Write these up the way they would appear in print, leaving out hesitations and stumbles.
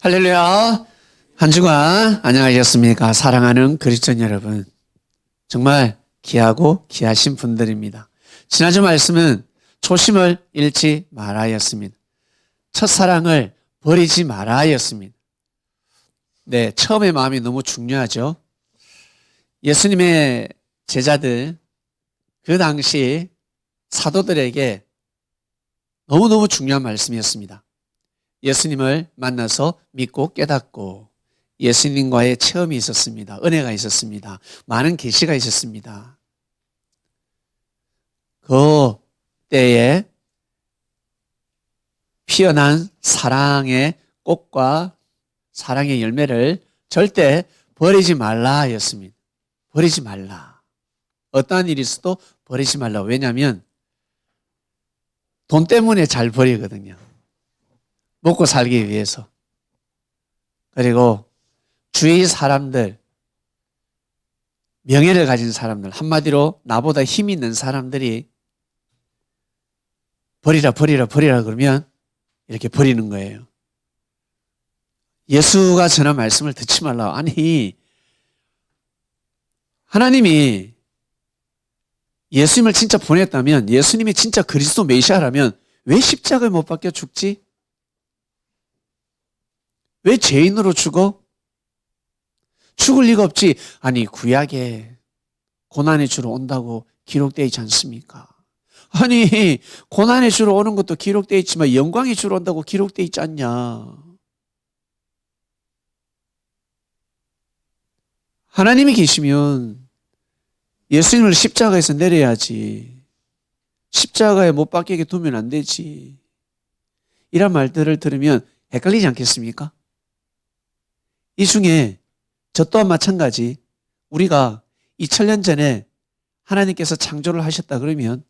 할렐루야. 한 주간 안녕하셨습니까? 사랑하는 그리스도인 여러분. 정말 귀하고 귀하신 분들입니다. 지난주 말씀은 초심을 잃지 말아였습니다. 첫사랑을 버리지 말아였습니다. 네, 처음의 마음이 너무 중요하죠. 예수님의 제자들, 그 당시 사도들에게 너무너무 중요한 말씀이었습니다. 예수님을 만나서 믿고 깨닫고 예수님과의 체험이 있었습니다. 은혜가 있었습니다. 많은 계시가 있었습니다. 그 때에 피어난 사랑의 꽃과 사랑의 열매를 절대 버리지 말라 였습니다. 버리지 말라. 어떠한 일이 있어도 버리지 말라. 왜냐하면 돈 때문에 잘 버리거든요. 먹고 살기 위해서. 그리고 주위 사람들, 명예를 가진 사람들, 한마디로 나보다 힘 있는 사람들이 버리라 그러면 이렇게 버리는 거예요. 예수가 전한 말씀을 듣지 말라. 아니, 하나님이 예수님을 진짜 보냈다면, 예수님이 진짜 그리스도 메시아라면 왜 십자가에 못 박혀 죽지? 왜 죄인으로 죽어? 죽을 리가 없지. 아니, 구약에 고난의 주로 온다고 기록되어 있지 않습니까? 아니, 고난의 주로 오는 것도 기록되어 있지만 영광의 주로 온다고 기록되어 있지 않냐? 하나님이 계시면 예수님을 십자가에서 내려야지. 십자가에 못 박히게 두면 안 되지. 이런 말들을 들으면 헷갈리지 않겠습니까? 이 중에 저 또한 마찬가지, 우리가 2000년 전에 하나님께서 창조를 하셨다 그러면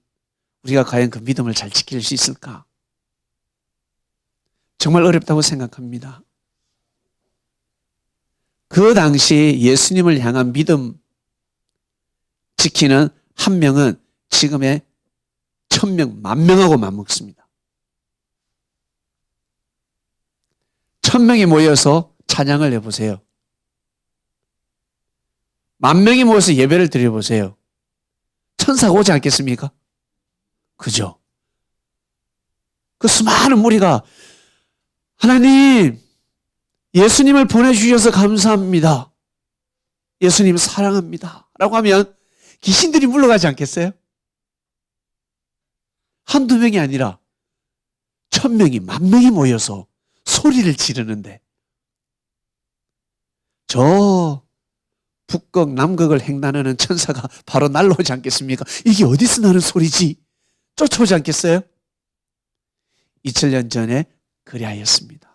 우리가 과연 그 믿음을 잘 지킬 수 있을까? 정말 어렵다고 생각합니다. 그 당시 예수님을 향한 믿음 지키는 한 명은 지금의 1000명, 10,000명하고 맞먹습니다. 1000명이 모여서 찬양을 해보세요. 10,000명이 모여서 예배를 드려보세요. 천사가 오지 않겠습니까? 그죠? 그 수많은 무리가 하나님, 예수님을 보내주셔서 감사합니다. 예수님 사랑합니다. 라고 하면 귀신들이 물러가지 않겠어요? 한두 명이 아니라 1000명이, 10,000명이 모여서 소리를 지르는데 저 북극, 남극을 횡단하는 천사가 바로 날라오지 않겠습니까? 이게 어디서 나는 소리지? 쫓아오지 않겠어요? 2000년 전에 그리하였습니다.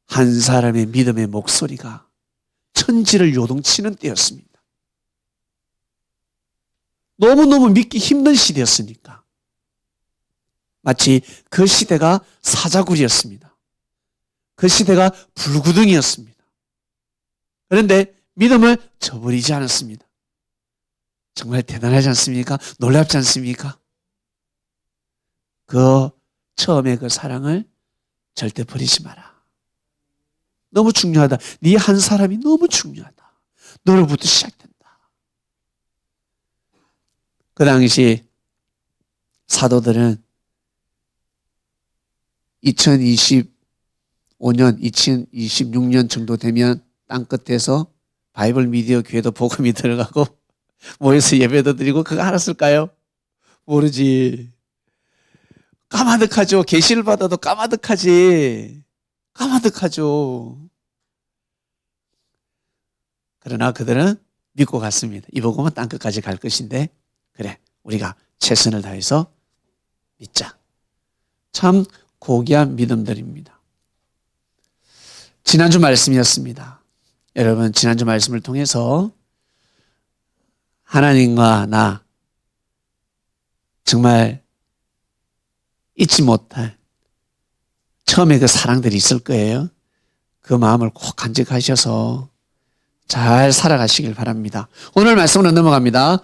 한 사람의 믿음의 목소리가 천지를 요동치는 때였습니다. 너무너무 믿기 힘든 시대였으니까. 마치 그 시대가 사자굴이었습니다. 그 시대가 불구덩이였습니다. 그런데 믿음을 저버리지 않았습니다. 정말 대단하지 않습니까? 놀랍지 않습니까? 그 처음에 그 사랑을 절대 버리지 마라. 너무 중요하다. 네 한 사람이 너무 중요하다. 너로부터 시작된다. 그 당시 사도들은 2025년, 2026년 정도 되면 땅끝에서 바이블 미디어 교회도 복음이 들어가고 모여서 예배도 드리고 그거 알았을까요? 모르지. 까마득하죠. 계시를 받아도 까마득하지. 까마득하죠. 그러나 그들은 믿고 갔습니다. 이 복음은 땅끝까지 갈 것인데 그래, 우리가 최선을 다해서 믿자. 참 고귀한 믿음들입니다. 지난주 말씀이었습니다. 여러분, 지난주 말씀을 통해서 하나님과 나 정말 잊지 못할 처음에 그 사랑들이 있을 거예요. 그 마음을 꼭 간직하셔서 잘 살아가시길 바랍니다. 오늘 말씀으로 넘어갑니다.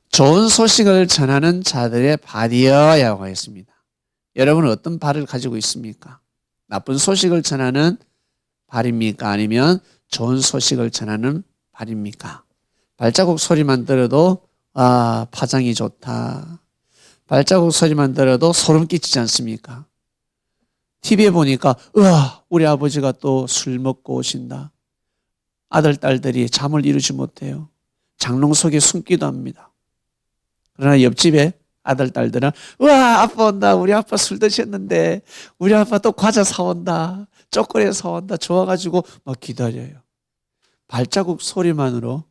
좋은 소식을 전하는 자들의 발이여야고 했습니다. 여러분은 어떤 발을 가지고 있습니까? 나쁜 소식을 전하는 발입니까? 아니면 좋은 소식을 전하는 발입니까? 발자국 소리만 들어도 파장이 좋다. 발자국 소리만 들어도 소름 끼치지 않습니까? TV에 보니까 우리 아버지가 또 술 먹고 오신다. 아들, 딸들이 잠을 이루지 못해요. 장롱 속에 숨기도 합니다. 그러나 옆집에 아들, 딸들은 아빠 온다. 우리 아빠 술 드셨는데 우리 아빠 또 과자 사온다. 초콜릿 사온다. 좋아가지고 막 기다려요. 발자국 소리만으로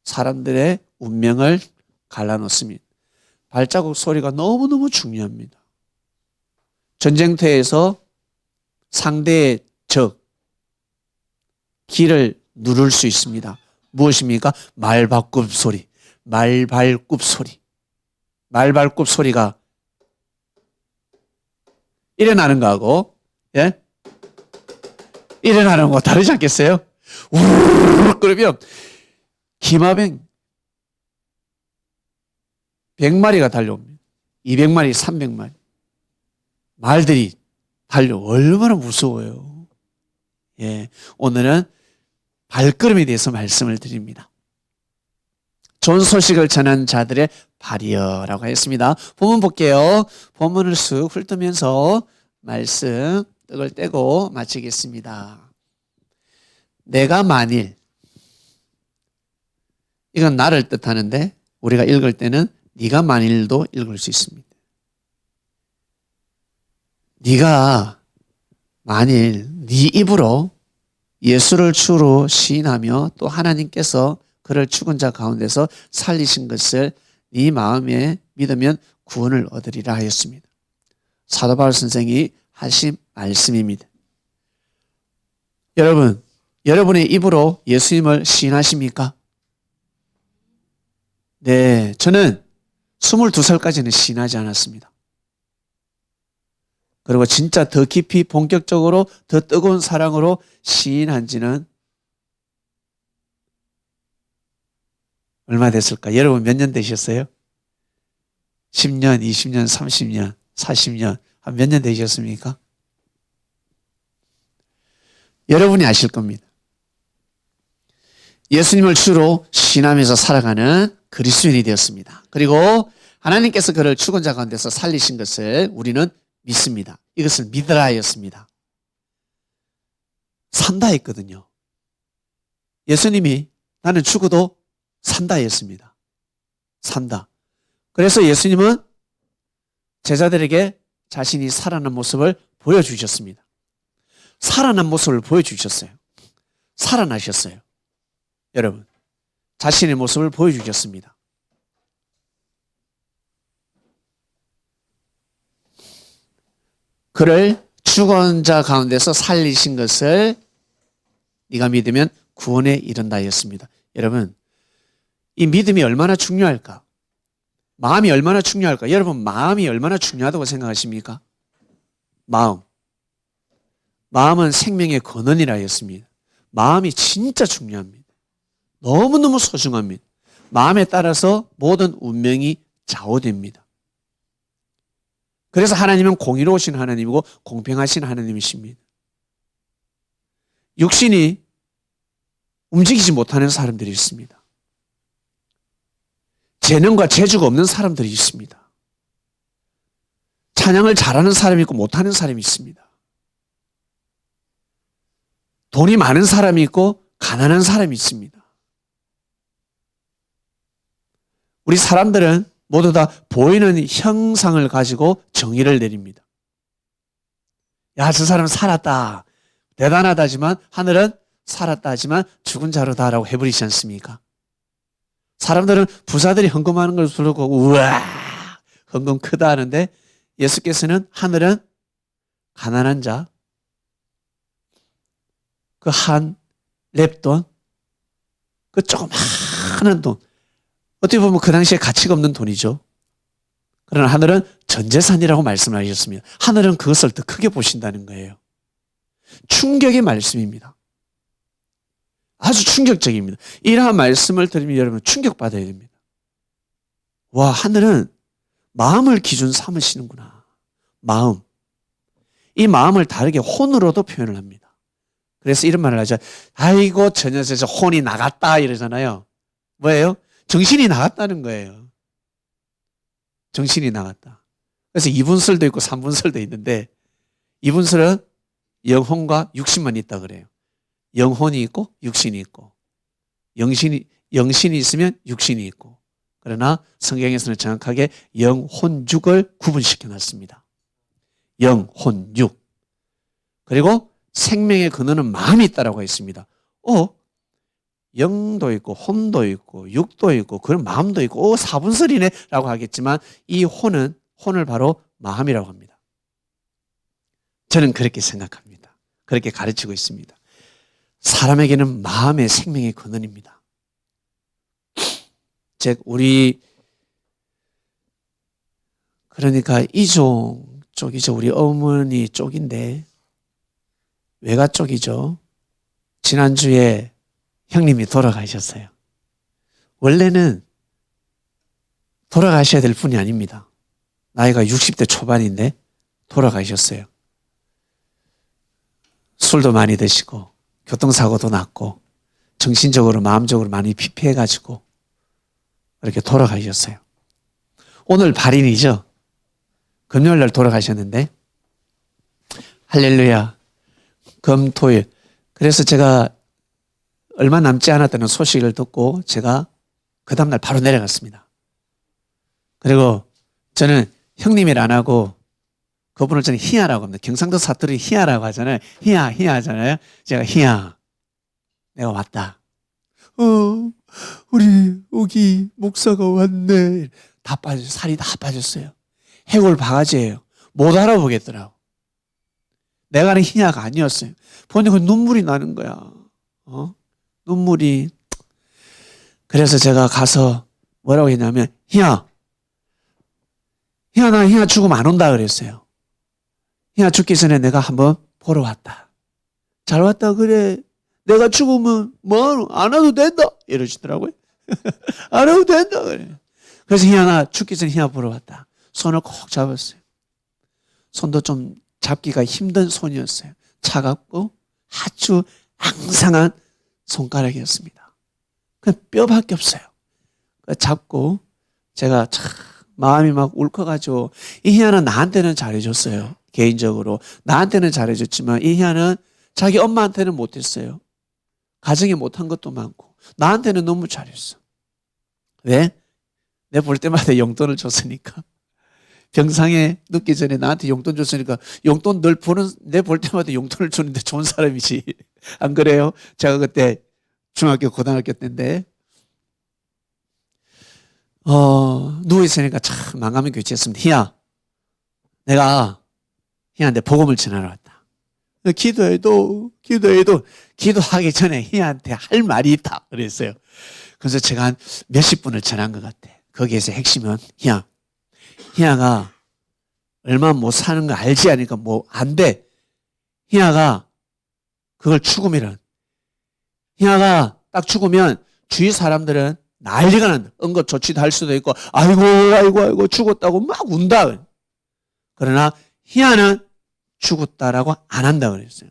사람들의 운명을 갈라놓습니다. 발자국 소리가 너무너무 중요합니다. 전쟁터에서 상대의 적, 기를 누를 수 있습니다. 무엇입니까? 말발굽 소리. 말발굽 소리. 말발굽 소리가 일어나는 거하고, 예? 일어나는 거 다르지 않겠어요? 우르르 그러면 기마병 100마리가 달려옵니다. 200마리, 300마리. 말들이 달려. 얼마나 무서워요. 예. 오늘은 발걸음에 대해서 말씀을 드립니다. 좋은 소식을 전하는 자들의 발이여라고 했습니다. 본문 볼게요. 본문을 쓱 훑으면서 말씀 떡을 떼고 마치겠습니다. 내가 만일, 이건 나를 뜻하는데 우리가 읽을 때는 네가 만일도 읽을 수 있습니다. 네가 만일 네 입으로 예수를 주로 시인하며 또 하나님께서 그를 죽은 자 가운데서 살리신 것을 네 마음에 믿으면 구원을 얻으리라 하였습니다. 사도 바울 선생이 하신 말씀입니다. 여러분, 여러분의 입으로 예수님을 시인하십니까? 네, 저는 22살까지는 시인하지 않았습니다. 그리고 진짜 더 깊이 본격적으로 더 뜨거운 사랑으로 시인한 지는 얼마 됐을까? 여러분 몇 년 되셨어요? 10년, 20년, 30년, 40년, 한 몇 년 되셨습니까? 여러분이 아실 겁니다. 예수님을 주로 시인하면서 살아가는 그리스도인이 되었습니다. 그리고 하나님께서 그를 죽은 자 가운데서 살리신 것을 우리는 믿습니다. 이것을 믿으라 하였습니다. 산다 했거든요. 예수님이 나는 죽어도 산다 했습니다. 산다. 그래서 예수님은 제자들에게 자신이 살아난 모습을 보여주셨습니다. 살아난 모습을 보여주셨어요. 살아나셨어요. 여러분, 자신의 모습을 보여주셨습니다. 그를 죽은 자 가운데서 살리신 것을 네가 믿으면 구원에 이른다 하였습니다. 여러분, 이 믿음이 얼마나 중요할까? 마음이 얼마나 중요할까? 여러분, 마음이 얼마나 중요하다고 생각하십니까? 마음은 생명의 근원이라 했습니다. 마음이 진짜 중요합니다. 너무너무 소중합니다. 마음에 따라서 모든 운명이 좌우됩니다. 그래서 하나님은 공의로우신 하나님이고 공평하신 하나님이십니다. 육신이 움직이지 못하는 사람들이 있습니다. 재능과 재주가 없는 사람들이 있습니다. 찬양을 잘하는 사람이 있고 못하는 사람이 있습니다. 돈이 많은 사람이 있고 가난한 사람이 있습니다. 우리 사람들은 모두 다 보이는 형상을 가지고 정의를 내립니다. 야, 저 사람 살았다. 대단하다지만 하늘은 살았다 하지만 죽은 자로다라고 해버리지 않습니까? 사람들은 부자들이 헌금하는 걸 부르고 우와 헌금 크다 하는데 예수께서는 하늘은 가난한 자, 그 한 랩돈, 그 조그마한 돈, 어떻게 보면 그 당시에 가치가 없는 돈이죠. 그러나 하늘은 전 재산이라고 말씀하셨습니다. 하늘은 그것을 더 크게 보신다는 거예요. 충격의 말씀입니다. 아주 충격적입니다. 이러한 말씀을 들으면 여러분 충격받아야 됩니다. 와, 하늘은 마음을 기준 삼으시는구나. 마음. 이 마음을 다르게 혼으로도 표현을 합니다. 그래서 이런 말을 하죠. 아이고 저 녀석 혼이 나갔다 이러잖아요. 뭐예요? 정신이 나갔다는 거예요. 정신이 나갔다. 그래서 이분설도 있고 삼분설도 있는데 이분설은 영혼과 육신만 있다 그래요. 영혼이 있고 육신이 있고 영신이 있으면 육신이 있고 그러나 성경에서는 정확하게 영혼육을 구분시켜 놨습니다. 영혼육. 그리고 생명의 근원은 마음이 있다라고 했습니다. 영도 있고 혼도 있고 육도 있고 그런 마음도 있고 사분설이네 라고 하겠지만 이 혼을 바로 마음이라고 합니다. 저는 그렇게 생각합니다. 그렇게 가르치고 있습니다. 사람에게는 마음의 생명의 근원입니다. 즉 그러니까 이종 쪽이죠. 우리 어머니 쪽인데 외가 쪽이죠. 지난주에 형님이 돌아가셨어요. 원래는 돌아가셔야 될 분이 아닙니다. 나이가 60대 초반인데 돌아가셨어요. 술도 많이 드시고 교통사고도 났고 정신적으로 마음적으로 많이 피폐해가지고 그렇게 돌아가셨어요. 오늘 발인이죠. 금요일 날 돌아가셨는데 할렐루야. 금토일. 그래서 제가 얼마 남지 않았다는 소식을 듣고 제가 그 다음날 바로 내려갔습니다. 그리고 저는 형님이라 안 하고 그분을 저는 희야라고 합니다. 경상도 사투리 희야라고 하잖아요. 희야 하잖아요. 제가 희야, 내가 왔다. 우리 오기 목사가 왔네. 다 빠졌어요. 살이 다 빠졌어요. 해골 바가지예요. 못 알아보겠더라고. 내가 하는 희야가 아니었어요. 보니까 눈물이 나는 거야. 눈물이. 그래서 제가 가서 뭐라고 했냐면 희야 나 희야 죽으면 안 온다 그랬어요. 희야 죽기 전에 내가 한번 보러 왔다. 잘 왔다 그래. 내가 죽으면 뭐 안 와도 된다 이러시더라고요. 안 와도 된다 그래. 그래서 희야 나 죽기 전에 희야 보러 왔다. 손을 꼭 잡았어요. 손도 좀 잡기가 힘든 손이었어요. 차갑고 아주 앙상한 손가락이었습니다. 그냥 뼈밖에 없어요. 잡고 제가 참 마음이 막 울컥하죠. 이 희아는 나한테는 잘해줬어요. 개인적으로. 나한테는 잘해줬지만 이 희아는 자기 엄마한테는 못했어요. 가정에 못한 것도 많고 나한테는 너무 잘했어. 왜? 내 볼 때마다 용돈을 줬으니까. 병상에 눕기 전에 나한테 용돈 줬으니까 용돈 늘 내 볼 때마다 용돈을 주는데 좋은 사람이지. 안 그래요? 제가 그때 중학교 고등학교 때인데 누워있으니까 참 망감이 교체했습니다. 희야, 내가 희한테 복음을 전하러 왔다. 기도하기 전에 희한테 할 말이 있다 그랬어요. 그래서 제가 한 몇십 분을 전한 것 같아. 거기에서 핵심은 희야가 얼마 못 사는 거 알지? 하니까 뭐 안 돼. 희야가 그걸 죽으면 희야가 딱 죽으면 주위 사람들은 난리가 난다. 응급조치도 할 수도 있고 아이고 죽었다고 막 운다. 그러나 희야는 죽었다라고 안 한다 그랬어요.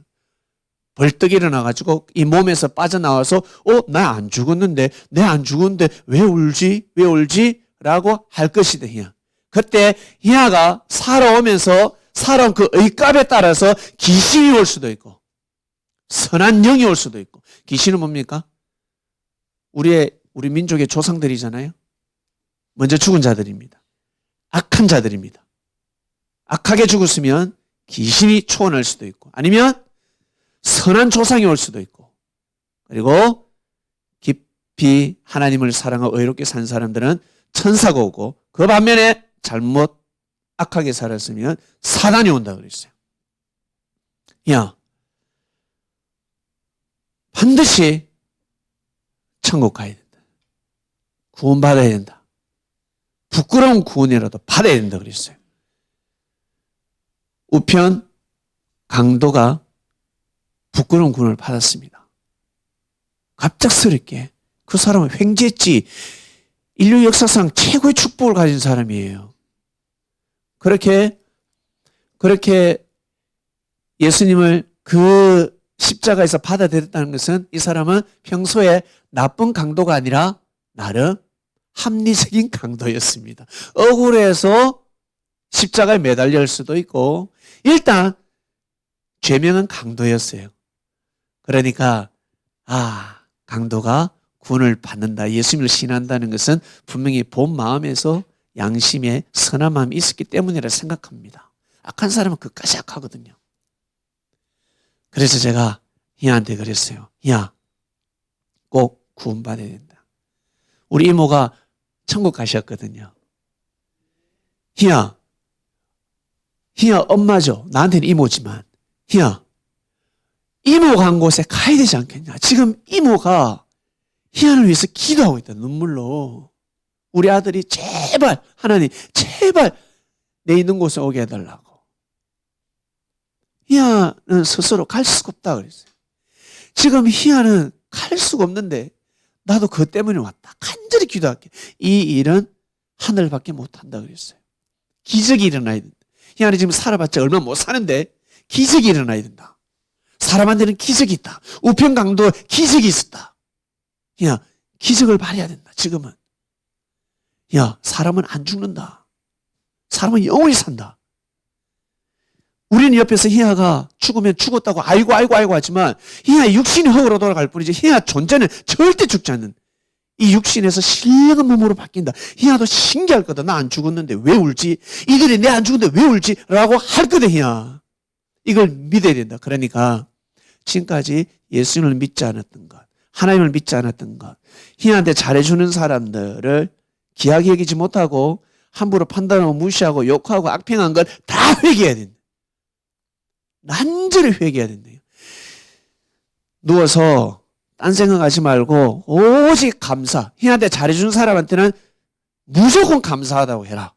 벌떡 일어나가지고 이 몸에서 빠져나와서 나 안 죽었는데 내 안 죽었는데 왜 울지? 라고 할 것이다. 희야. 그때 희야가 살아오면서 살아온 그 의값에 따라서 귀신이 올 수도 있고 선한 영이 올 수도 있고. 귀신은 뭡니까? 우리 민족의 조상들이잖아요. 먼저 죽은 자들입니다. 악한 자들입니다. 악하게 죽었으면 귀신이 초원할 수도 있고 아니면 선한 조상이 올 수도 있고 그리고 깊이 하나님을 사랑하고 의롭게 산 사람들은 천사가 오고 그 반면에 잘못 악하게 살았으면 사단이 온다 그랬어요. 야, 반드시 천국 가야 된다. 구원받아야 된다. 부끄러운 구원이라도 받아야 된다 그랬어요. 우편 강도가 부끄러운 구원을 받았습니다. 갑작스럽게 그 사람은 횡재했지. 인류 역사상 최고의 축복을 가진 사람이에요. 그렇게 예수님을 그 십자가에서 받아들였다는 것은 이 사람은 평소에 나쁜 강도가 아니라 나름 합리적인 강도였습니다. 억울해서 십자가에 매달릴 수도 있고 일단 죄명은 강도였어요. 그러니까 강도가 구원을 받는다. 예수님을 신한다는 것은 분명히 본 마음에서 양심에 선한 마음이 있었기 때문이라 생각합니다. 악한 사람은 끝까지 악하거든요. 그래서 제가 희아한테 그랬어요. 희아, 꼭 구원받아야 된다. 우리 이모가 천국 가셨거든요. 희아 엄마죠. 나한테는 이모지만 희아, 이모 간 곳에 가야 되지 않겠냐. 지금 이모가 희아를 위해서 기도하고 있다. 눈물로. 우리 아들이 제발 하나님 제발 내 있는 곳에 오게 해달라고. 희아는 스스로 갈 수가 없다 그랬어요. 지금 희아는 갈 수가 없는데 나도 그것 때문에 왔다. 간절히 기도할게. 이 일은 하늘밖에 못한다 그랬어요. 기적이 일어나야 된다. 희아는 지금 살아봤자 얼마 못 사는데 기적이 일어나야 된다. 사람한테는 기적이 있다. 우편강도에 기적이 있었다. 희아, 기적을 발휘해야 된다. 지금은. 야, 사람은 안 죽는다. 사람은 영원히 산다. 우리는 옆에서 희아가 죽으면 죽었다고 아이고 하지만 희아의 육신이 흙으로 돌아갈 뿐이지 희아 존재는 절대 죽지 않는 이 육신에서 신령한 몸으로 바뀐다. 희아도 신기할 거다. 나 안 죽었는데 왜 울지? 이들이 내 안 죽었는데 왜 울지? 라고 할 거다. 희아. 이걸 믿어야 된다. 그러니까 지금까지 예수님을 믿지 않았던 것, 하나님을 믿지 않았던 것, 희아한테 잘해주는 사람들을 귀하게 여기지 못하고 함부로 판단하고 무시하고 욕하고 악평한 걸 다 회개해야 된다. 난절히 회개해야 된대요. 누워서 딴 생각하지 말고 오직 감사. 희한테 잘해주는 사람한테는 무조건 감사하다고 해라.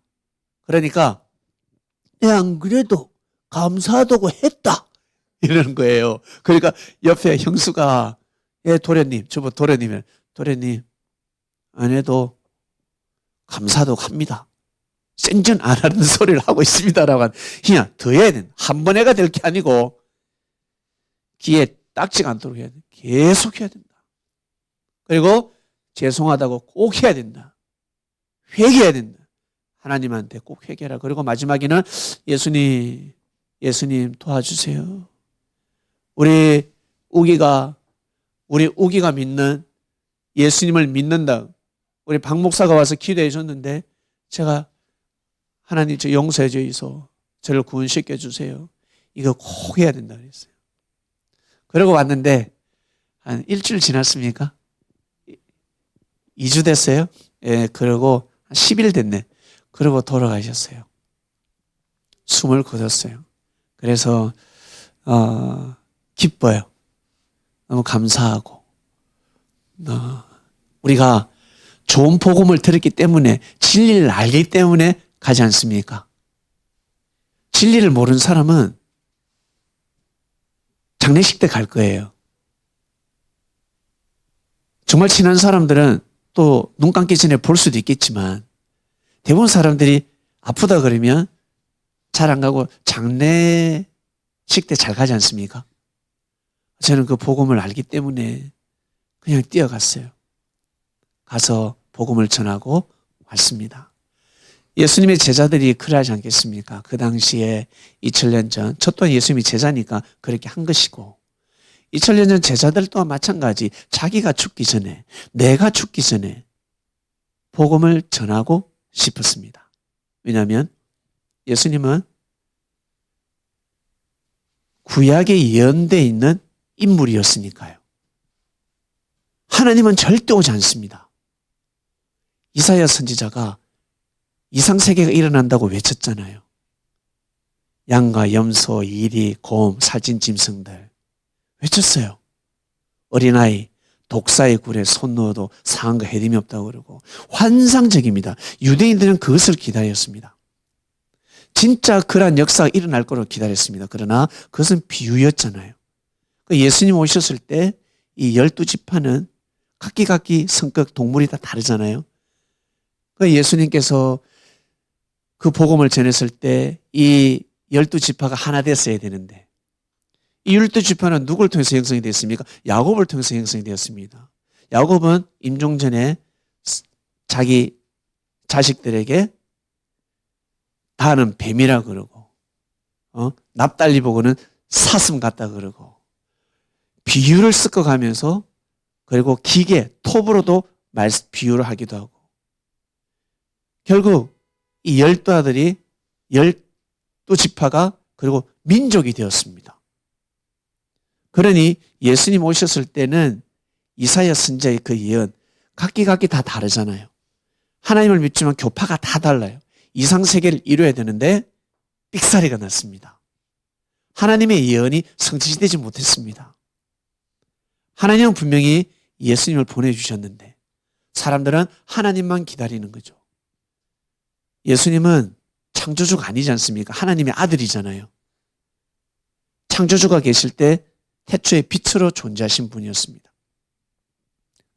그러니까 안 그래도 감사하다고 했다. 이러는 거예요. 그러니까 옆에 형수가 도련님, 저보 도련님 안 해도 감사도 합니다. 생전 안 하는 소리를 하고 있습니다라고 하는 희야 더 해야 된다. 한 번 해가 될 게 아니고 귀에 딱지가 않도록 해야 된다. 계속 해야 된다. 그리고 죄송하다고 꼭 해야 된다. 회개해야 된다. 하나님한테 꼭 회개하라. 그리고 마지막에는 예수님 도와주세요. 우리 우기가 믿는 예수님을 믿는다. 우리 박 목사가 와서 기도해 줬는데 제가 하나님 저 용서해 주이소. 저를 구원시켜 주세요. 이거 꼭 해야 된다 그랬어요. 그러고 왔는데 한 일주일 지났습니까? 2주 됐어요? 예, 그러고 한 10일 됐네. 그러고 돌아가셨어요. 숨을 거뒀어요. 그래서 기뻐요. 너무 감사하고 우리가 좋은 복음을 들었기 때문에 진리를 알기 때문에 가지 않습니까? 진리를 모르는 사람은 장례식 때 갈 거예요. 정말 친한 사람들은 또 눈 감기 전에 볼 수도 있겠지만 대부분 사람들이 아프다 그러면 잘 안 가고 장례식 때 잘 가지 않습니까? 저는 그 복음을 알기 때문에 그냥 뛰어갔어요. 가서 복음을 전하고 왔습니다. 예수님의 제자들이 그러하지 않겠습니까? 그 당시에 2000년 전, 저 또한 예수님이 제자니까 그렇게 한 것이고 2000년 전 제자들 또한 마찬가지 자기가 죽기 전에 내가 죽기 전에 복음을 전하고 싶었습니다. 왜냐하면 예수님은 구약에 예언되어 있는 인물이었으니까요. 하나님은 절대 오지 않습니다. 이사야 선지자가 이상세계가 일어난다고 외쳤잖아요. 양과 염소, 이리, 곰, 살찐 짐승들 외쳤어요. 어린아이, 독사의 굴에 손 넣어도 상한 거 해림이 없다고 그러고 환상적입니다. 유대인들은 그것을 기다렸습니다. 진짜 그러한 역사가 일어날 거로 기다렸습니다. 그러나 그것은 비유였잖아요. 예수님 오셨을 때 이 12지파는 각기 성격 동물이 다 다르잖아요. 예수님께서 그 복음을 전했을 때 이 12지파가 하나 됐어야 되는데 이 12지파는 누굴 통해서 형성이 됐습니까? 야곱을 통해서 형성이 되었습니다. 야곱은 임종 전에 자기 자식들에게 다는 뱀이라 그러고, 납달리 보고는 사슴 같다 그러고, 비유를 섞어가면서, 그리고 기계, 톱으로도 비유를 하기도 하고, 결국 이 12아들이 12지파가 그리고 민족이 되었습니다. 그러니 예수님 오셨을 때는 이사야 선지자의 그 예언, 각기 다 다르잖아요. 하나님을 믿지만 교파가 다 달라요. 이상세계를 이루어야 되는데 삑사리가 났습니다. 하나님의 예언이 성취되지 못했습니다. 하나님은 분명히 예수님을 보내주셨는데 사람들은 하나님만 기다리는 거죠. 예수님은 창조주가 아니지 않습니까? 하나님의 아들이잖아요. 창조주가 계실 때 태초에 빛으로 존재하신 분이었습니다.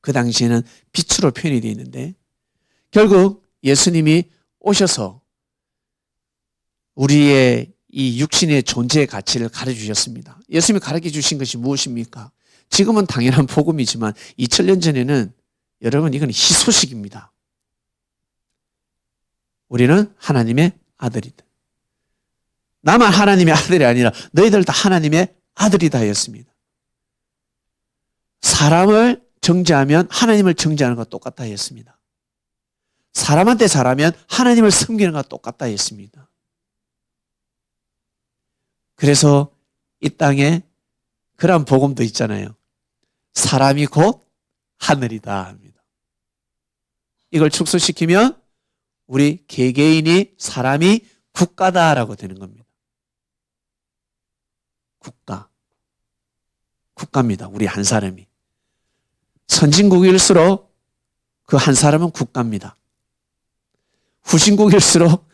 그 당시에는 빛으로 표현이 되어 있는데 결국 예수님이 오셔서 우리의 이 육신의 존재의 가치를 가르쳐주셨습니다. 예수님이 가르쳐 주신 것이 무엇입니까? 지금은 당연한 복음이지만 2000년 전에는 여러분 이건 희소식입니다. 우리는 하나님의 아들이다. 나만 하나님의 아들이 아니라 너희들 다 하나님의 아들이다 였습니다. 사람을 정죄하면 하나님을 정죄하는 것과 똑같다 했습니다. 사람한테 잘하면 하나님을 섬기는 것과 똑같다 했습니다. 그래서 이 땅에 그런 복음도 있잖아요. 사람이 곧 하늘이다 합니다. 이걸 축소시키면 우리 개개인이 사람이 국가다라고 되는 겁니다. 국가입니다. 우리 한 사람이. 선진국일수록 그 한 사람은 국가입니다. 후진국일수록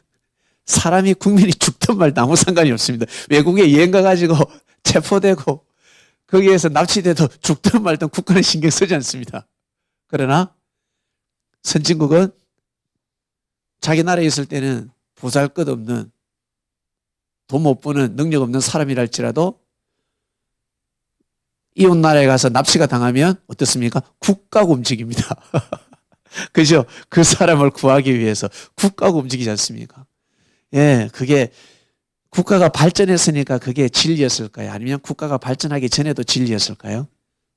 사람이 국민이 죽든 말든 아무 상관이 없습니다. 외국에 여행 가가지고 체포되고 거기에서 납치돼도 죽든 말든 국가는 신경 쓰지 않습니다. 그러나 선진국은 자기 나라에 있을 때는 보잘것없는 돈 못 버는 능력 없는 사람이랄지라도 이웃 나라에 가서 납치가 당하면 어떻습니까? 국가가 움직입니다. 그죠? 그 사람을 구하기 위해서 국가가 움직이지 않습니까? 예, 그게 국가가 발전했으니까 그게 진리였을까요? 아니면 국가가 발전하기 전에도 진리였을까요?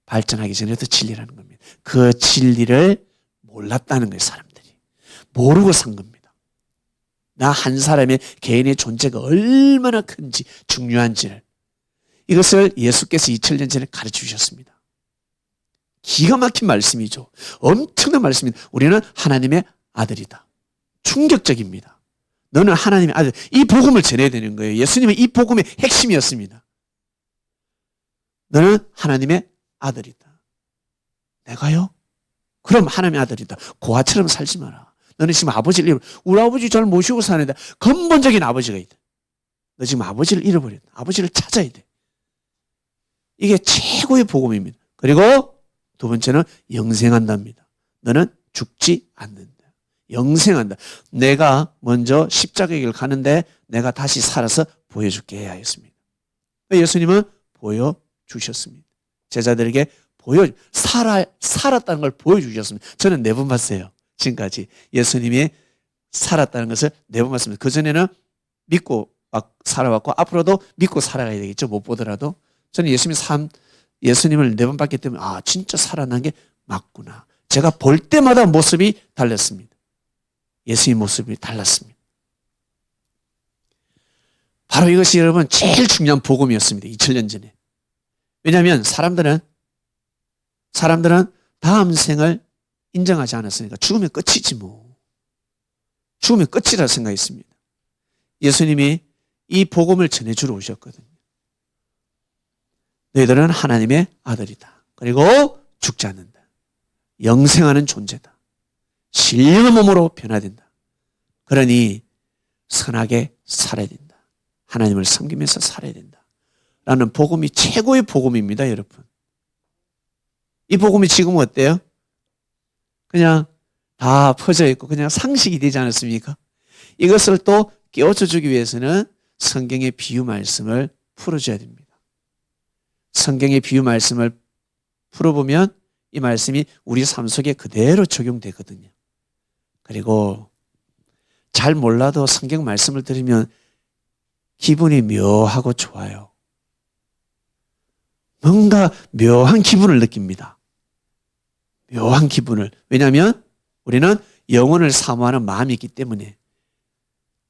발전하기 전에도 진리라는 겁니다. 그 진리를 몰랐다는 거예요, 사람들이. 모르고 산 겁니다. 나 한 사람의 개인의 존재가 얼마나 큰지, 중요한지를. 이것을 예수께서 2000년 전에 가르쳐 주셨습니다. 기가 막힌 말씀이죠. 엄청난 말씀입니다. 우리는 하나님의 아들이다. 충격적입니다. 너는 하나님의 아들. 이 복음을 전해야 되는 거예요. 예수님은 이 복음의 핵심이었습니다. 너는 하나님의 아들이다. 내가요? 그럼 하나님의 아들이다. 고아처럼 살지 마라. 너는 지금 아버지를 잃어버렸다. 우리 아버지 잘 모시고 사는데 근본적인 아버지가 있다. 너 지금 아버지를 잃어버렸다. 아버지를 찾아야 돼. 이게 최고의 복음입니다. 그리고 두 번째는 영생한답니다. 너는 죽지 않는다. 영생한다. 내가 먼저 십자가의 길을 가는데 내가 다시 살아서 보여줄게 하였습니다. 예수님은 보여주셨습니다. 제자들에게 살았다는 걸 보여주셨습니다. 저는 4번 봤어요. 지금까지 예수님이 살았다는 것을 4번 봤습니다. 그전에는 믿고 살아왔고 앞으로도 믿고 살아가야 되겠죠. 못 보더라도. 저는 예수님을 4번 봤기 때문에 진짜 살아난 게 맞구나. 제가 볼 때마다 모습이 달랐습니다. 예수님 모습이 달랐습니다. 바로 이것이 여러분 제일 중요한 복음이었습니다. 2000년 전에. 왜냐하면 사람들은 다음 생을 인정하지 않았으니까 죽으면 끝이지 뭐. 죽으면 끝이라 생각했습니다. 예수님이 이 복음을 전해주러 오셨거든요. 너희들은 하나님의 아들이다. 그리고 죽지 않는다. 영생하는 존재다. 신령한 몸으로 변화된다. 그러니 선하게 살아야 된다. 하나님을 섬기면서 살아야 된다. 라는 복음이 최고의 복음입니다, 여러분. 이 복음이 지금은 어때요? 그냥 다 퍼져 있고 그냥 상식이 되지 않았습니까? 이것을 또 깨우쳐 주기 위해서는 성경의 비유 말씀을 풀어줘야 됩니다. 성경의 비유 말씀을 풀어보면 이 말씀이 우리 삶 속에 그대로 적용되거든요. 그리고 잘 몰라도 성경 말씀을 들으면 기분이 묘하고 좋아요. 뭔가 묘한 기분을 느낍니다. 묘한 기분을. 왜냐하면 우리는 영혼을 사모하는 마음이 있기 때문에,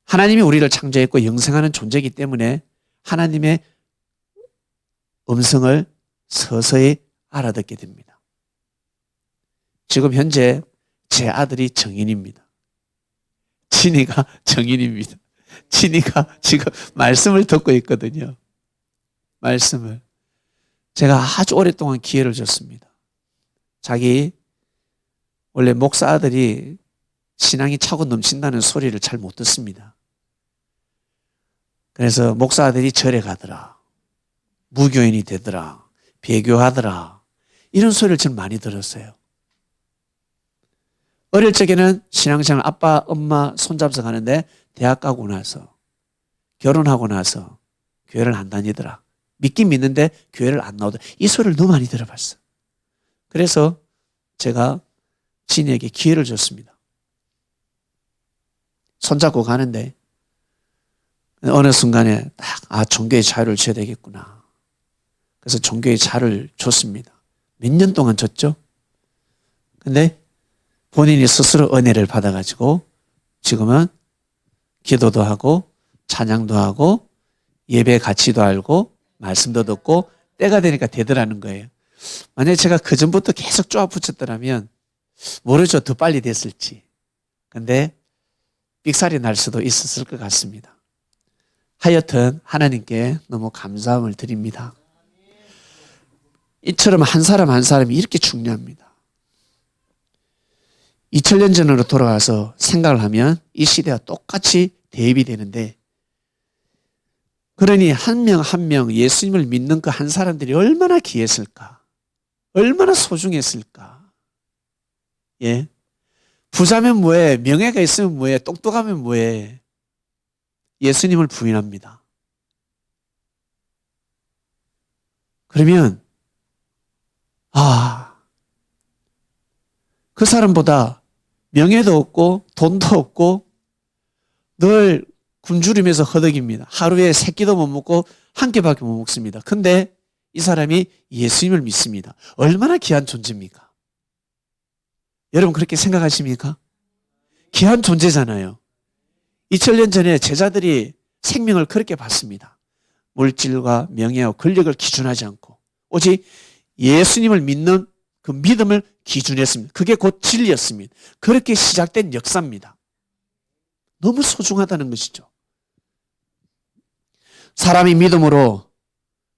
하나님이 우리를 창조했고 영생하는 존재이기 때문에 하나님의 음성을 서서히 알아듣게 됩니다. 지금 현재 제 아들이 정인입니다. 진이가 정인입니다. 진이가 지금 말씀을 듣고 있거든요. 말씀을. 제가 아주 오랫동안 기회를 줬습니다. 자기 원래 목사 아들이 신앙이 차고 넘친다는 소리를 잘 못 듣습니다. 그래서 목사 아들이 절에 가더라, 무교인이 되더라, 배교하더라, 이런 소리를 저는 많이 들었어요. 어릴 적에는 신앙생활 아빠, 엄마 손잡아서 가는데 대학 가고 나서, 결혼하고 나서 교회를 안 다니더라. 믿긴 믿는데 교회를 안 나오더라. 이 소리를 너무 많이 들어봤어. 그래서 제가 진이에게 기회를 줬습니다. 손잡고 가는데 어느 순간에 딱 종교의 자유를 줘야 되겠구나. 그래서 종교의 자유를 줬습니다. 몇 년 동안 줬죠. 근데 본인이 스스로 은혜를 받아가지고 지금은 기도도 하고 찬양도 하고 예배 가치도 알고 말씀도 듣고 때가 되니까 되더라는 거예요. 만약에 제가 그전부터 계속 쪼아 붙였더라면 모르죠, 더 빨리 됐을지. 근데 삑살이 날 수도 있었을 것 같습니다. 하여튼 하나님께 너무 감사함을 드립니다. 이처럼 한 사람 한 사람이 이렇게 중요합니다. 2000년 전으로 돌아가서 생각을 하면 이 시대와 똑같이 대입이 되는데, 그러니 한 명 한 명 예수님을 믿는 그 한 사람들이 얼마나 귀했을까, 얼마나 소중했을까. 예, 부자면 뭐해, 명예가 있으면 뭐해, 똑똑하면 뭐해. 예수님을 부인합니다. 그러면 그 사람보다 명예도 없고 돈도 없고 늘 굶주리면서 허덕입니다. 하루에 3끼도 못 먹고 한 끼밖에 못 먹습니다. 근데 이 사람이 예수님을 믿습니다. 얼마나 귀한 존재입니까? 여러분 그렇게 생각하십니까? 귀한 존재잖아요. 2000년 전에 제자들이 생명을 그렇게 받습니다. 물질과 명예와 권력을 기준하지 않고 오직 예수님을 믿는 그 믿음을 기준했습니다. 그게 곧 진리였습니다. 그렇게 시작된 역사입니다. 너무 소중하다는 것이죠. 사람이 믿음으로,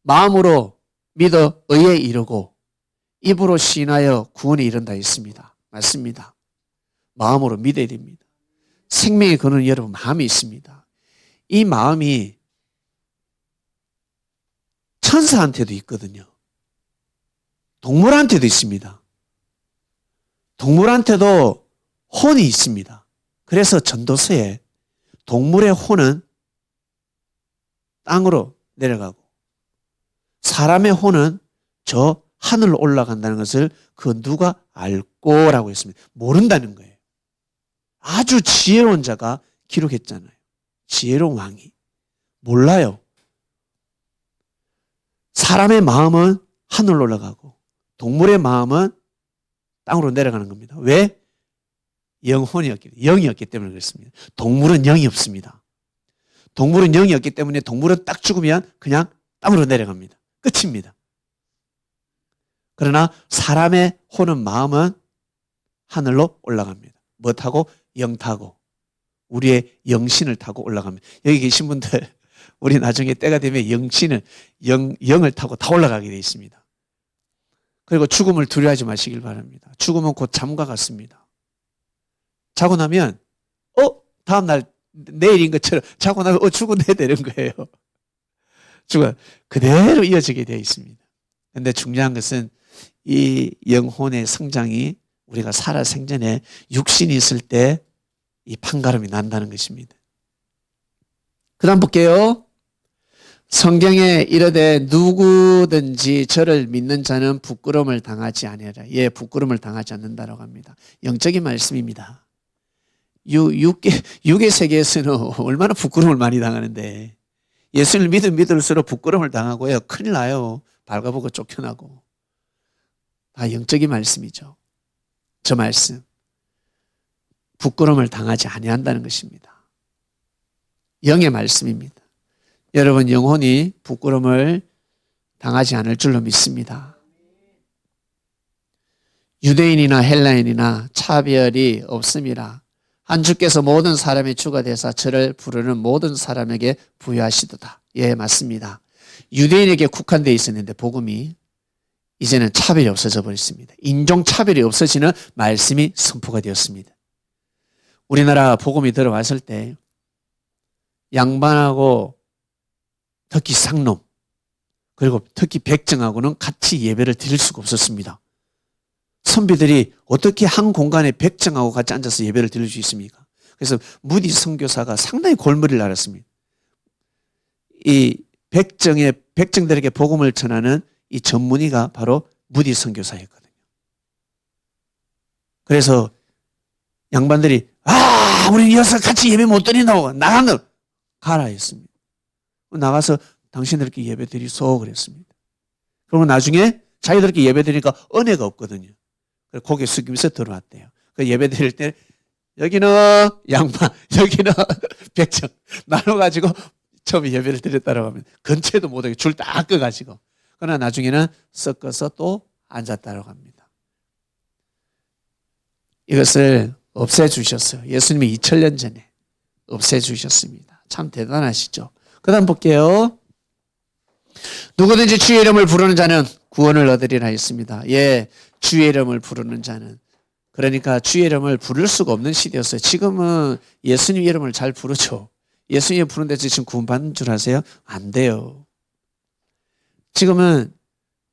마음으로 믿어 의에 이르고 입으로 시인하여 구원에 이른다 했습니다. 맞습니다. 마음으로 믿어야 됩니다. 생명의 근원은 여러분 마음이 있습니다. 이 마음이 천사한테도 있거든요. 동물한테도 있습니다. 동물한테도 혼이 있습니다. 그래서 전도서에 동물의 혼은 땅으로 내려가고 사람의 혼은 저 하늘로 올라간다는 것을 그 누가 알고라고 했습니다. 모른다는 거예요. 아주 지혜로운 자가 기록했잖아요. 지혜로운 왕이. 몰라요. 사람의 마음은 하늘로 올라가고 동물의 마음은 땅으로 내려가는 겁니다. 왜? 영이었기 때문에 그렇습니다. 동물은 영이 없습니다. 동물은 영이 없기 때문에 동물은 딱 죽으면 그냥 땅으로 내려갑니다. 끝입니다. 그러나 사람의 혼은 마음은 하늘로 올라갑니다. 뭐 타고? 영 타고 우리의 영신을 타고 올라갑니다. 여기 계신 분들 우리 나중에 때가 되면 영을 타고 다 올라가게 되어 있습니다. 그리고 죽음을 두려워하지 마시길 바랍니다. 죽음은 곧 잠과 같습니다. 자고 나면 다음날 내일인 것처럼 자고 나면 죽어내야 되는 거예요. 죽어 그대로 이어지게 되어 있습니다. 그런데 중요한 것은 이 영혼의 성장이 우리가 살아 생전에 육신이 있을 때 이 판가름이 난다는 것입니다. 그 다음 볼게요. 성경에 이르되 누구든지 저를 믿는 자는 부끄러움을 당하지 아니하라. 예, 부끄러움을 당하지 않는다라고 합니다. 영적인 말씀입니다. 육의 세계에서는 얼마나 부끄러움을 많이 당하는데 예수를 믿을수록 부끄러움을 당하고요. 큰일 나요. 발가벗고 쫓겨나고. 다 영적인 말씀이죠. 저 말씀. 부끄러움을 당하지 아니한다는 것입니다. 영의 말씀입니다. 여러분 영혼이 부끄러움을 당하지 않을 줄로 믿습니다. 유대인이나 헬라인이나 차별이 없음이라 한 주께서 모든 사람의 주가 되사 저를 부르는 모든 사람에게 부여하시도다. 예, 맞습니다. 유대인에게 국한되어 있었는데 복음이 이제는 차별이 없어져 버렸습니다. 인종 차별이 없어지는 말씀이 선포가 되었습니다. 우리나라 복음이 들어왔을 때 양반하고 특히 상놈 그리고 특히 백정하고는 같이 예배를 드릴 수가 없었습니다. 선비들이 어떻게 한 공간에 백정하고 같이 앉아서 예배를 드릴 수 있습니까? 그래서 무디 선교사가 상당히 골머리를 앓았습니다. 이 백정들에게 복음을 전하는 이 전문의가 바로 무디 선교사였거든요. 그래서 양반들이 우리 여기서 같이 예배 못 드린다고 가라 했습니다. 나가서 당신들께 예배 드리소 그랬습니다. 그러고 나중에 자기들께 예배 드리니까 은혜가 없거든요. 그래서 고개 숙이면서 들어왔대요. 그 예배 드릴 때 여기는 양반, 여기는 백정 나눠가지고 처음에 예배를 드렸다고 하면 근처에도 못하게 줄 딱 끄가지고 그러나 나중에는 섞어서 또 앉았다고 합니다. 이것을 없애주셨어요. 예수님이 2000년 전에 없애주셨습니다. 참 대단하시죠. 그 다음 볼게요. 누구든지 주의 이름을 부르는 자는 구원을 얻으리라 했습니다. 예, 주의 이름을 부르는 자는. 그러니까 주의 이름을 부를 수가 없는 시대였어요. 지금은 예수님 이름을 잘 부르죠. 예수님 부르는데 지금 구원받는 줄 아세요? 안 돼요. 지금은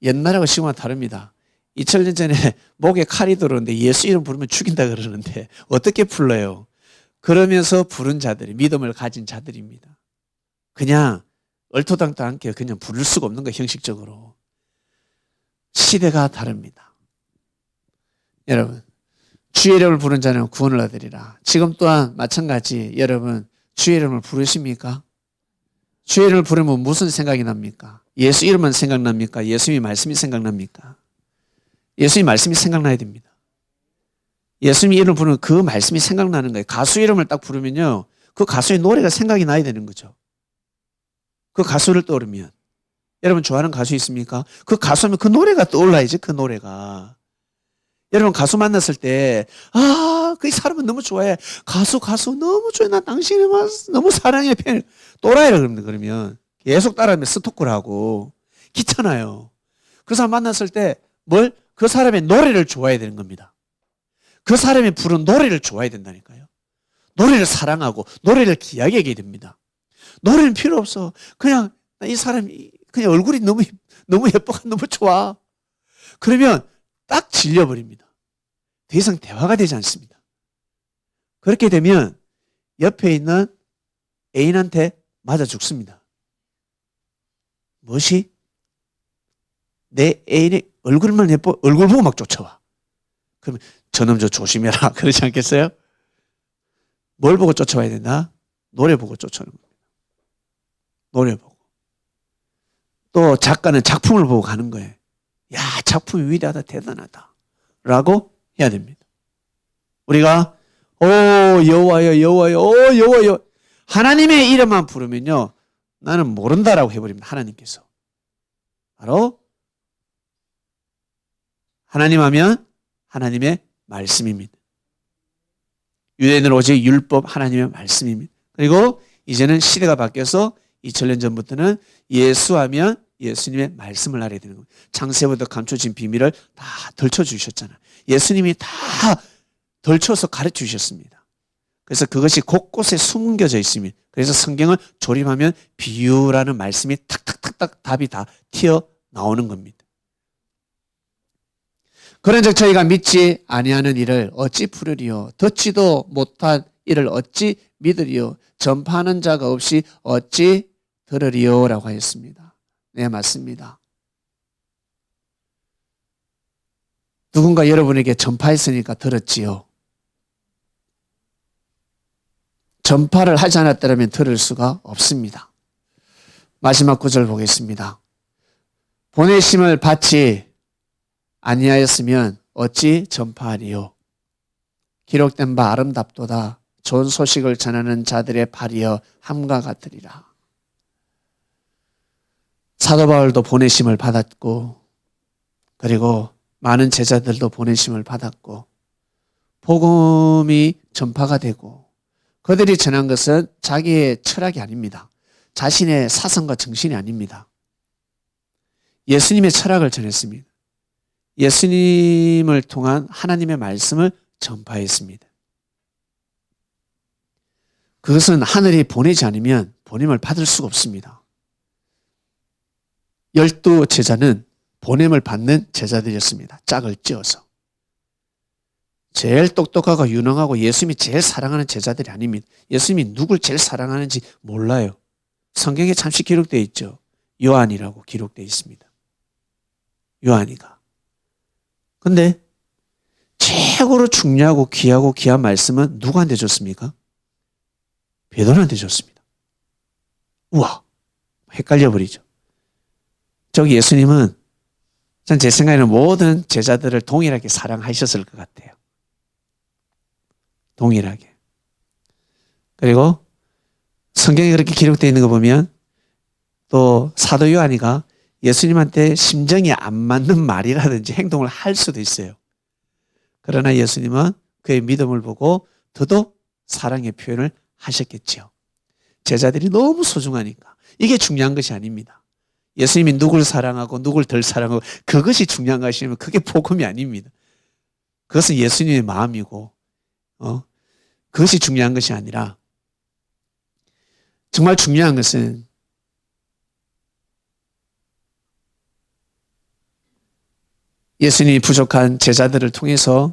옛날하고 지금은 다릅니다. 2000년 전에 목에 칼이 들어오는데 예수 이름 부르면 죽인다 그러는데 어떻게 불러요? 그러면서 부른 자들이 믿음을 가진 자들입니다. 그냥 얼토당토 않게 그냥 부를 수가 없는 거예요. 형식적으로. 시대가 다릅니다. 여러분 주의 이름을 부른 자는 구원을 얻으리라. 지금 또한 마찬가지 여러분 주의 이름을 부르십니까? 주의 이름을 부르면 무슨 생각이 납니까? 예수 이름만 생각납니까? 예수님의 말씀이 생각납니까? 예수님의 말씀이 생각나야 됩니다. 예수님의 이름을 부르면 그 말씀이 생각나는 거예요. 가수 이름을 딱 부르면요. 그 가수의 노래가 생각이 나야 되는 거죠. 그 가수를 떠오르면. 여러분 좋아하는 가수 있습니까? 그 가수면 그 노래가 떠올라야지 그 노래가. 여러분 가수 만났을 때 그 사람은 너무 좋아해. 가수 너무 좋아해. 나 당신을 너무 사랑해. 또라이라 그러면 계속 따라하면 스토커를 하고 귀찮아요. 그 사람 만났을 때 그 사람의 노래를 좋아해야 되는 겁니다. 그 사람이 부른 노래를 좋아해야 된다니까요. 노래를 사랑하고 노래를 귀하게 여겨야 됩니다. 노래는 필요 없어. 그냥 이 사람이 그냥 얼굴이 너무 예뻐가 너무 좋아. 그러면 딱 질려버립니다. 더 이상 대화가 되지 않습니다. 그렇게 되면 옆에 있는 애인한테 맞아 죽습니다. 무엇이? 내 애인의 얼굴만 예뻐? 얼굴 보고 막 쫓아와. 그러면 저놈 저 조심해라. 그러지 않겠어요? 뭘 보고 쫓아와야 된다? 노래 보고 쫓아오는 겁니다. 노래 보고. 또 작가는 작품을 보고 가는 거예요. 야, 작품이 위대하다, 대단하다. 라고 해야 됩니다. 우리가 여호와여 여호와여 여호와여 하나님의 이름만 부르면요. 나는 모른다라고 해버립니다. 하나님께서. 바로 하나님 하면 하나님의 말씀입니다. 유대인은 오직 율법 하나님의 말씀입니다. 그리고 이제는 시대가 바뀌어서 2000년 전부터는 예수하면 예수님의 말씀을 알아야 되는 겁니다. 창세부터 감춰진 비밀을 다 덜쳐주셨잖아요. 예수님이 다 덜쳐서 가르쳐주셨습니다. 그래서 그것이 곳곳에 숨겨져 있습니다. 그래서 성경을 조립하면 비유라는 말씀이 탁탁탁탁 답이 다 튀어나오는 겁니다. 그런즉 저희가 믿지 아니하는 일을 어찌 풀으리요? 듣지도 못한 일을 어찌 믿으리요? 전파하는 자가 없이 어찌 들으리오라고 하였습니다. 네, 맞습니다. 누군가 여러분에게 전파했으니까 들었지요. 전파를 하지 않았다면 들을 수가 없습니다. 마지막 구절 보겠습니다. 보내심을 받지 아니하였으면 어찌 전파하리요. 기록된 바 아름답도다. 좋은 소식을 전하는 자들의 발이여 함과 같으리라. 사도 바울도 보내심을 받았고, 그리고 많은 제자들도 보내심을 받았고, 복음이 전파가 되고, 그들이 전한 것은 자기의 철학이 아닙니다. 자신의 사상과 정신이 아닙니다. 예수님의 철학을 전했습니다. 예수님을 통한 하나님의 말씀을 전파했습니다. 그것은 하늘이 보내지 않으면 보냄을 받을 수가 없습니다. 12 제자는 보냄을 받는 제자들이었습니다. 짝을 찌어서. 제일 똑똑하고 유능하고 예수님이 제일 사랑하는 제자들이 아닙니다. 예수님이 누굴 제일 사랑하는지 몰라요. 성경에 잠시 기록되어 있죠. 요한이라고 기록되어 있습니다. 요한이가. 근데 최고로 중요하고 귀하고 귀한 말씀은 누구한테 줬습니까? 베드로한테 줬습니다. 우와, 헷갈려 버리죠. 저기 예수님은 전 제 생각에는 모든 제자들을 동일하게 사랑하셨을 것 같아요. 동일하게. 그리고 성경에 그렇게 기록되어 있는 거 보면 또 사도 요한이가 예수님한테 심정이 안 맞는 말이라든지 행동을 할 수도 있어요. 그러나 예수님은 그의 믿음을 보고 더더욱 사랑의 표현을 하셨겠지요. 제자들이 너무 소중하니까. 이게 중요한 것이 아닙니다. 예수님이 누굴 사랑하고 누굴 덜 사랑하고 그것이 중요한 것이면 그게 복음이 아닙니다. 그것은 예수님의 마음이고 그것이 중요한 것이 아니라 정말 중요한 것은 예수님이 부족한 제자들을 통해서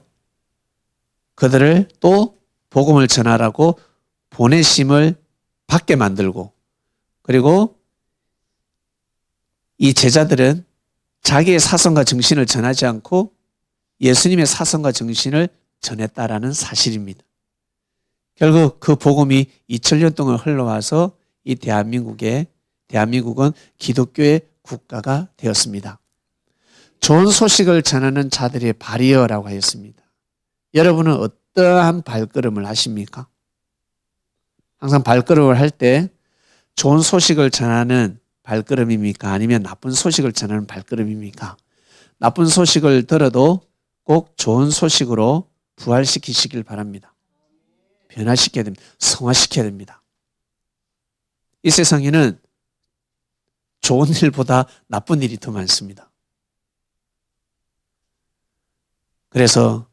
그들을 또 복음을 전하라고 보내심을 받게 만들고, 그리고 이 제자들은 자기의 사성과 정신을 전하지 않고 예수님의 사성과 정신을 전했다라는 사실입니다. 결국 그 복음이 2000년 동안 흘러와서 이 대한민국은 기독교의 국가가 되었습니다. 좋은 소식을 전하는 자들의 발이여라고 하였습니다. 여러분은 어떠한 발걸음을 하십니까? 항상 발걸음을 할 때 좋은 소식을 전하는 발걸음입니까? 아니면 나쁜 소식을 전하는 발걸음입니까? 나쁜 소식을 들어도 꼭 좋은 소식으로 부활시키시길 바랍니다. 변화시켜야 됩니다. 성화시켜야 됩니다. 이 세상에는 좋은 일보다 나쁜 일이 더 많습니다. 그래서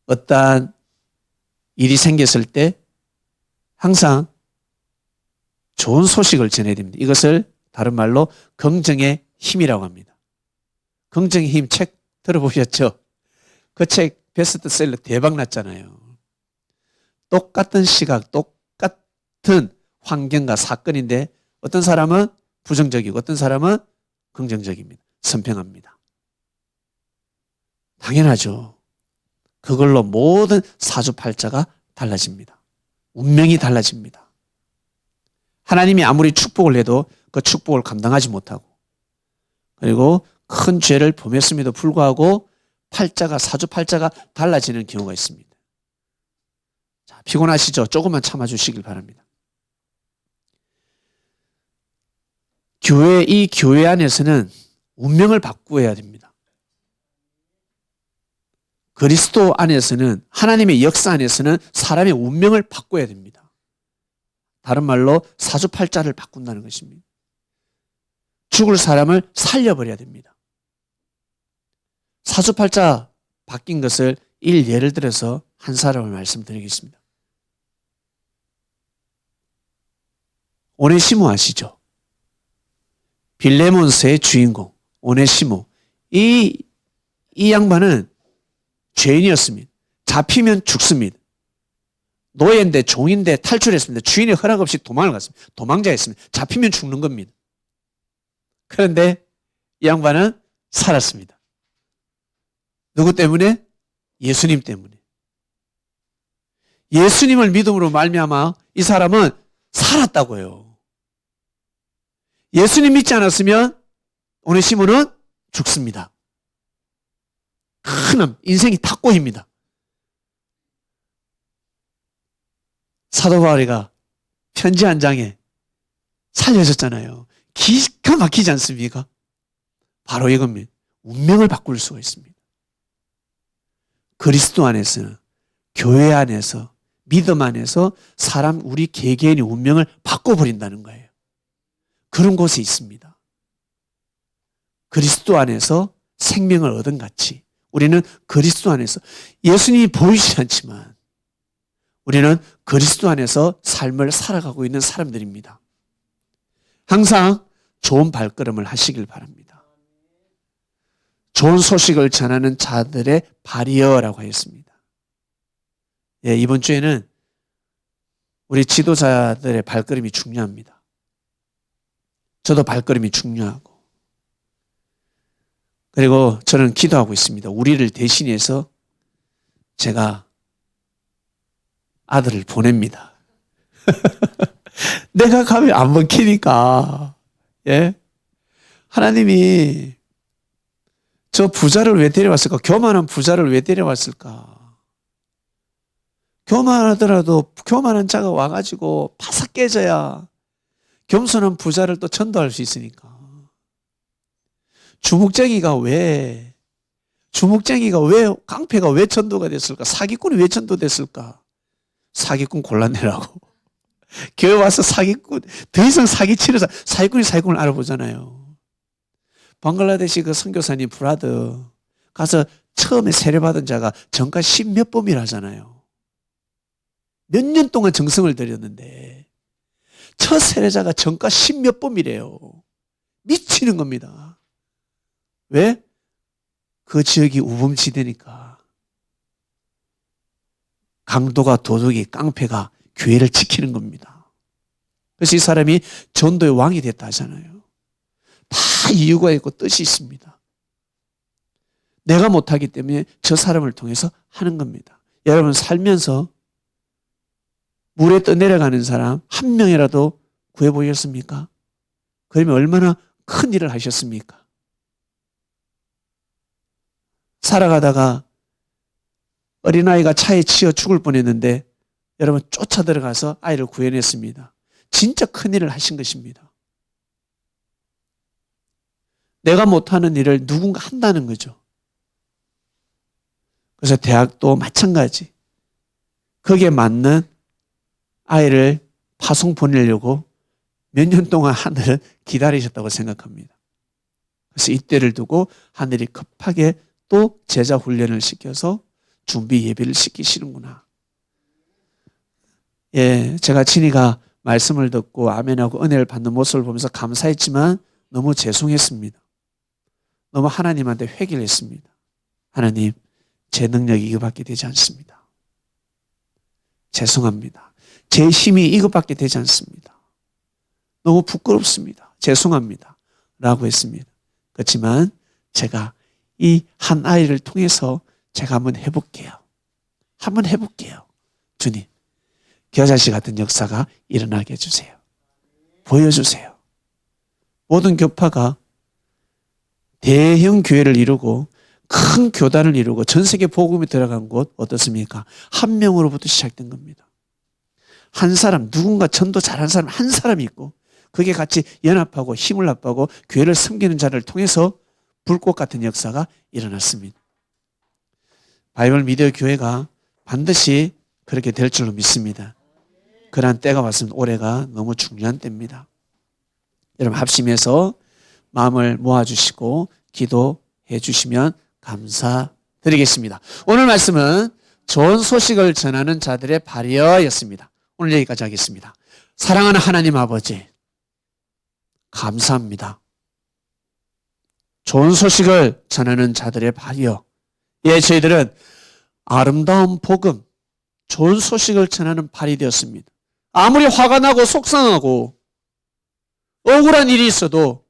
어떠한 일이 생겼을 때 항상 좋은 소식을 전해야 됩니다. 이것을 다른 말로 긍정의 힘이라고 합니다. 긍정의 힘 책 들어보셨죠? 그 책 베스트셀러 대박 났잖아요. 똑같은 시각, 똑같은 환경과 사건인데 어떤 사람은 부정적이고 어떤 사람은 긍정적입니다. 선평합니다. 당연하죠. 그걸로 모든 사주팔자가 달라집니다. 운명이 달라집니다. 하나님이 아무리 축복을 해도 그 축복을 감당하지 못하고, 그리고 큰 죄를 범했음에도 불구하고 사주팔자가 달라지는 경우가 있습니다. 자, 피곤하시죠? 조금만 참아주시길 바랍니다. 이 교회 안에서는 운명을 바꾸어야 됩니다. 그리스도 안에서는, 하나님의 역사 안에서는 사람의 운명을 바꿔야 됩니다. 다른 말로 사주팔자를 바꾼다는 것입니다. 죽을 사람을 살려버려야 됩니다. 사주팔자 바뀐 것을 예를 들어서 한 사람을 말씀드리겠습니다. 오네시모 아시죠? 빌레몬서의 주인공 오네시모. 이 양반은 죄인이었습니다. 잡히면 죽습니다. 노예인데 종인데 탈출했습니다. 주인의 허락 없이 도망을 갔습니다. 도망자였습니다. 잡히면 죽는 겁니다. 그런데 이 양반은 살았습니다. 누구 때문에? 예수님 때문에. 예수님을 믿음으로 말미암아 이 사람은 살았다고요. 예수님 믿지 않았으면 오네시모는 죽습니다. 큰 인생이 탁고입니다. 사도 바울이가 편지 한 장에 살려졌잖아요. 기가 막히지 않습니까? 바로 이겁니다. 운명을 바꿀 수가 있습니다. 그리스도 안에서는, 교회 안에서, 믿음 안에서 우리 개개인의 운명을 바꿔버린다는 거예요. 그런 곳에 있습니다. 그리스도 안에서 생명을 얻은 같이 우리는 그리스도 안에서, 예수님이 보이지 않지만 우리는 그리스도 안에서 삶을 살아가고 있는 사람들입니다. 항상 좋은 발걸음을 하시길 바랍니다. 좋은 소식을 전하는 자들의 발이여라고 하였습니다. 예, 이번 주에는 우리 지도자들의 발걸음이 중요합니다. 저도 발걸음이 중요하고, 그리고 저는 기도하고 있습니다. 우리를 대신해서 제가 아들을 보냅니다. 내가 가면 안 먹히니까. 예? 하나님이 저 부자를 왜 데려왔을까? 교만한 부자를 왜 데려왔을까? 교만하더라도 교만한 자가 와가지고 바삭 깨져야 겸손한 부자를 또 전도할 수 있으니까. 주묵쟁이가 왜, 깡패가 왜 전도가 됐을까? 사기꾼이 왜 전도됐을까? 사기꾼 골라내라고. 교회 와서 사기꾼, 더 이상 사기치는 사기꾼을 알아보잖아요. 방글라데시 그 선교사님 브라드 가서 처음에 세례받은 자가 정가 10몇 범이라잖아요. 몇 년 동안 정성을 들였는데 첫 세례자가 정가 10몇 범이래요. 미치는 겁니다. 왜? 그 지역이 우범지대니까. 강도가, 도둑이, 깡패가 교회를 지키는 겁니다. 그래서 이 사람이 전도의 왕이 됐다 하잖아요. 다 이유가 있고 뜻이 있습니다. 내가 못하기 때문에 저 사람을 통해서 하는 겁니다. 여러분 살면서 물에 떠내려가는 사람 한 명이라도 구해보셨습니까? 그러면 얼마나 큰 일을 하셨습니까? 살아가다가 어린아이가 차에 치여 죽을 뻔했는데 여러분 쫓아 들어가서 아이를 구해냈습니다. 진짜 큰일을 하신 것입니다. 내가 못하는 일을 누군가 한다는 거죠. 그래서 대학도 마찬가지. 거기에 맞는 아이를 파송 보내려고 몇 년 동안 하늘은 기다리셨다고 생각합니다. 그래서 이때를 두고 하늘이 급하게 또 제자 훈련을 시켜서 준비 예배를 시키시는구나. 예, 제가 친이가 말씀을 듣고 아멘하고 은혜를 받는 모습을 보면서 감사했지만 너무 죄송했습니다. 너무 하나님한테 회개를 했습니다. 하나님, 제 능력이 이거밖에 되지 않습니다. 죄송합니다. 제 힘이 이것밖에 되지 않습니다. 너무 부끄럽습니다. 죄송합니다. 라고 했습니다. 그렇지만 제가 이 한 아이를 통해서 제가 한번 해볼게요. 한번 해볼게요. 주님, 겨자씨 같은 역사가 일어나게 해주세요. 보여주세요. 모든 교파가 대형 교회를 이루고 큰 교단을 이루고 전 세계 복음이 들어간 곳 어떻습니까? 한 명으로부터 시작된 겁니다. 한 사람, 누군가 전도 잘하는 사람 한 사람이 있고 그게 같이 연합하고 힘을 합하고 교회를 섬기는 자를 통해서 불꽃 같은 역사가 일어났습니다. 바이블 미디어 교회가 반드시 그렇게 될 줄로 믿습니다. 그러한 때가 왔습니다. 올해가 너무 중요한 때입니다. 여러분 합심해서 마음을 모아주시고 기도해 주시면 감사드리겠습니다. 오늘 말씀은 좋은 소식을 전하는 자들의 발이여였습니다. 오늘 여기까지 하겠습니다. 사랑하는 하나님 아버지, 감사합니다. 좋은 소식을 전하는 자들의 발이여. 예, 저희들은 아름다운 복음, 좋은 소식을 전하는 발이 되었습니다. 아무리 화가 나고 속상하고 억울한 일이 있어도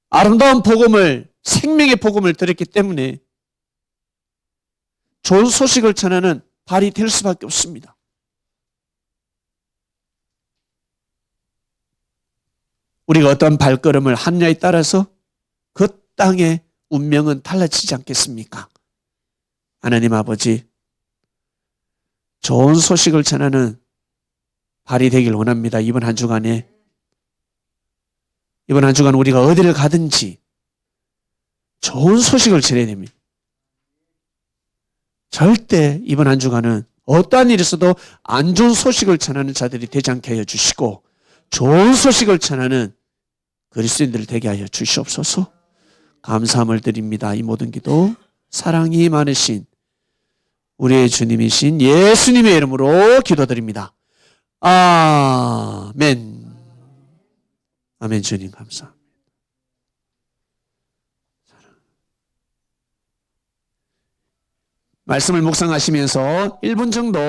아름다운 복음을, 생명의 복음을 들었기 때문에 좋은 소식을 전하는 발이 될 수밖에 없습니다. 우리가 어떤 발걸음을 하느냐에 따라서 그 땅의 운명은 달라지지 않겠습니까? 하나님 아버지, 좋은 소식을 전하는 발이 되길 원합니다. 이번 한 주간 우리가 어디를 가든지 좋은 소식을 전해야 됩니다. 절대 이번 한 주간은 어떠한 일이 있어도 안 좋은 소식을 전하는 자들이 되지 않게 하여 주시고 좋은 소식을 전하는 그리스도인들 되게 하여 주시옵소서. 감사함을 드립니다. 이 모든 기도 사랑이 많으신 우리의 주님이신 예수님의 이름으로 기도드립니다. 아멘. 아멘. 주님 감사합니다. 말씀을 묵상하시면서 1분 정도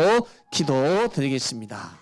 기도 드리겠습니다.